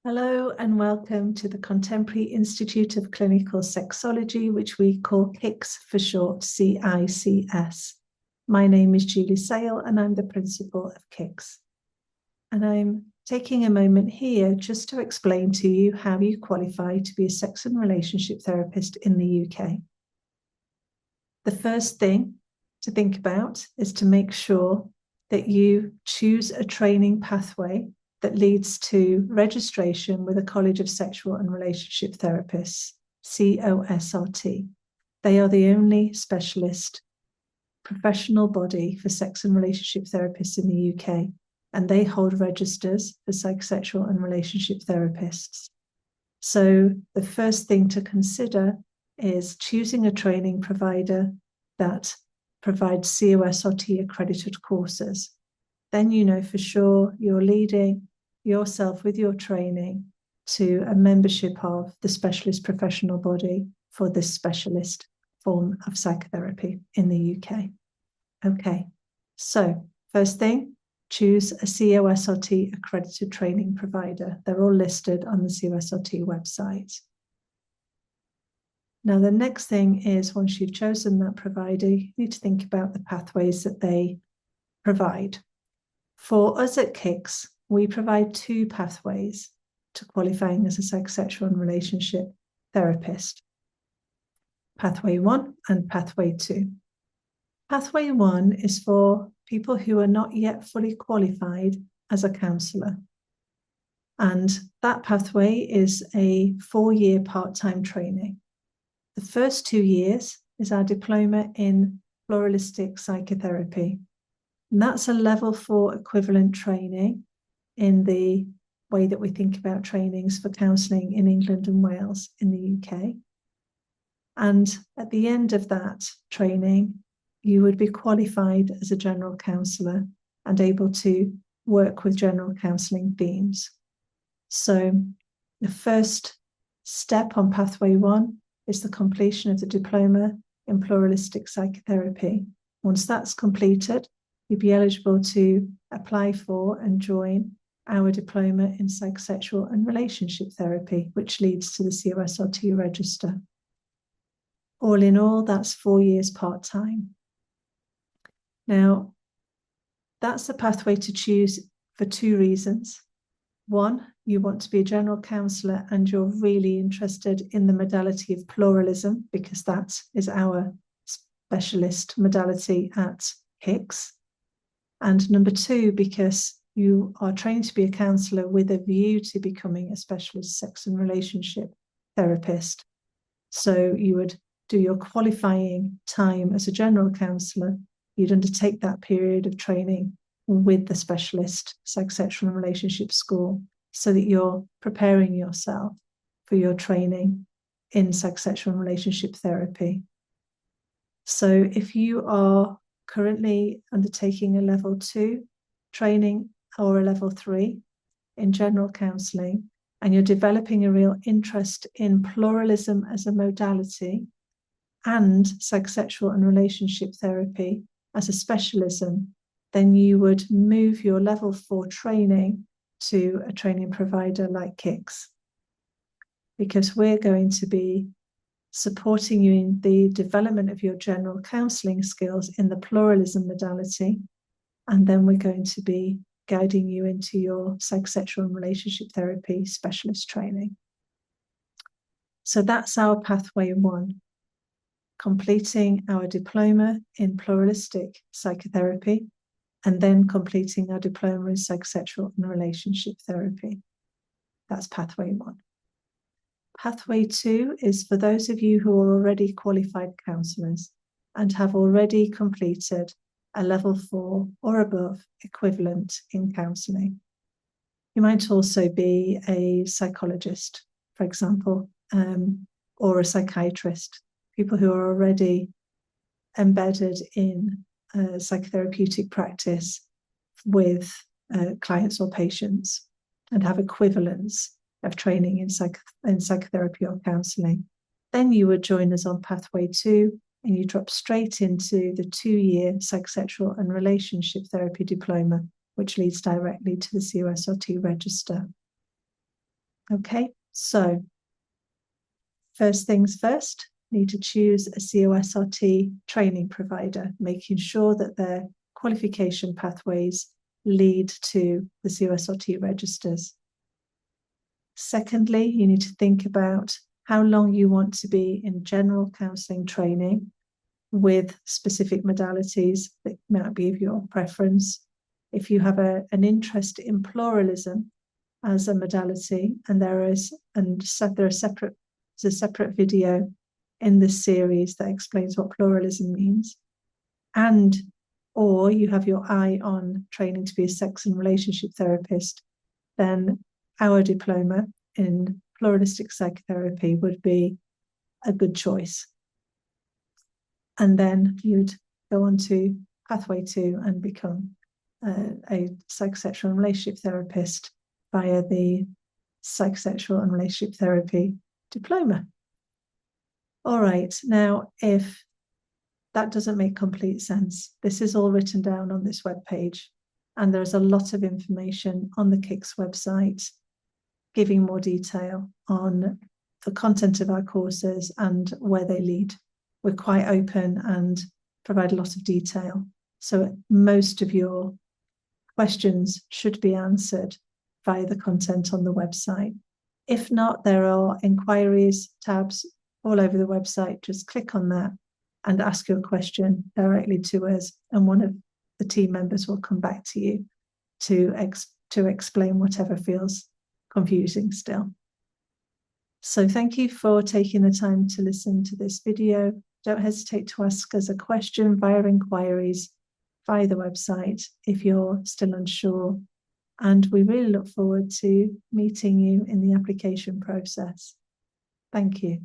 Hello and welcome to the Contemporary Institute of Clinical Sexology, which we call CICS for short, CICS. My name is Julie Sale and I'm the principal of CICS. And I'm taking a moment here just to explain to you how you qualify to be a sex and relationship therapist in the UK. The first thing to think about is to make sure that you choose a training pathway that leads to registration with a College of Sexual and Relationship Therapists, COSRT. They are the only specialist professional body for sex and relationship therapists in the UK, and they hold registers for psychosexual and relationship therapists. So the first thing to consider is choosing a training provider that provides COSRT accredited courses. Then you know for sure you're leading yourself with your training to a membership of the specialist professional body for this specialist form of psychotherapy in the UK. Okay, so first thing, choose a COSRT accredited training provider. They're all listed on the COSRT website. Now, the next thing is once you've chosen that provider, you need to think about the pathways that they provide. For us at CICS, we provide two pathways to qualifying as a psychosexual and relationship therapist. Pathway 1 and Pathway 2. Pathway 1 is for people who are not yet fully qualified as a counsellor. And that pathway is a 4-year part-time training. The first 2 years is our diploma in pluralistic psychotherapy. And that's a level 4 equivalent training in the way that we think about trainings for counselling in England and Wales in the UK. And at the end of that training, you would be qualified as a general counsellor and able to work with general counselling themes. So the first step on Pathway 1 is the completion of the diploma in pluralistic psychotherapy. Once that's completed, you'd be eligible to apply for and join our diploma in psychosexual and relationship therapy, which leads to the COSRT register. All in all, that's 4 years part-time. Now, that's the pathway to choose for 2 reasons. One, you want to be a general counsellor and you're really interested in the modality of pluralism because that is our specialist modality at CICS. And number 2, because you are trained to be a counsellor with a view to becoming a specialist sex and relationship therapist. So you would do your qualifying time as a general counsellor. You'd undertake that period of training with the specialist psychosexual and relationship school so that you're preparing yourself for your training in psychosexual and relationship therapy. So if you are currently undertaking a level 2 training or a level 3 in general counselling, and you're developing a real interest in pluralism as a modality and psychosexual and relationship therapy as a specialism, then you would move your level 4 training to a training provider like CICS, because we're going to be supporting you in the development of your general counselling skills in the pluralism modality, and then we're going to be guiding you into your psychosexual and relationship therapy specialist training. So that's our Pathway 1, completing our diploma in pluralistic psychotherapy and then completing our diploma in psychosexual and relationship therapy. That's Pathway 1. Pathway 2 is for those of you who are already qualified counsellors and have already completed a level 4 or above equivalent in counselling. You might also be a psychologist, for example, or a psychiatrist, people who are already embedded in psychotherapeutic practice with clients or patients and have equivalence of training in psychotherapy or counselling. Then you would join us on Pathway 2 and you drop straight into the 2-year psychosexual and relationship therapy diploma, which leads directly to the COSRT register. Okay, so first things first, need to choose a COSRT training provider, making sure that their qualification pathways lead to the COSRT registers. Secondly, you need to think about how long you want to be in general counselling training with specific modalities that might be of your preference. If you have an interest in pluralism as a modality, and there's a separate video in this series that explains what pluralism means, or you have your eye on training to be a sex and relationship therapist, then our diploma in pluralistic psychotherapy would be a good choice. And then you'd go on to pathway 2 and become a psychosexual and relationship therapist via the psychosexual and relationship therapy diploma. All right, now if that doesn't make complete sense, this is all written down on this webpage, and there's a lot of information on the CICS website giving more detail on the content of our courses and where they lead. We're quite open and provide a lot of detail. So most of your questions should be answered via the content on the website. If not, there are inquiries tabs all over the website. Just click on that and ask your question directly to us, and one of the team members will come back to you to explain whatever feels confusing still. So thank you for taking the time to listen to this video. Don't hesitate to ask us a question via inquiries via the website if you're still unsure. And we really look forward to meeting you in the application process. Thank you.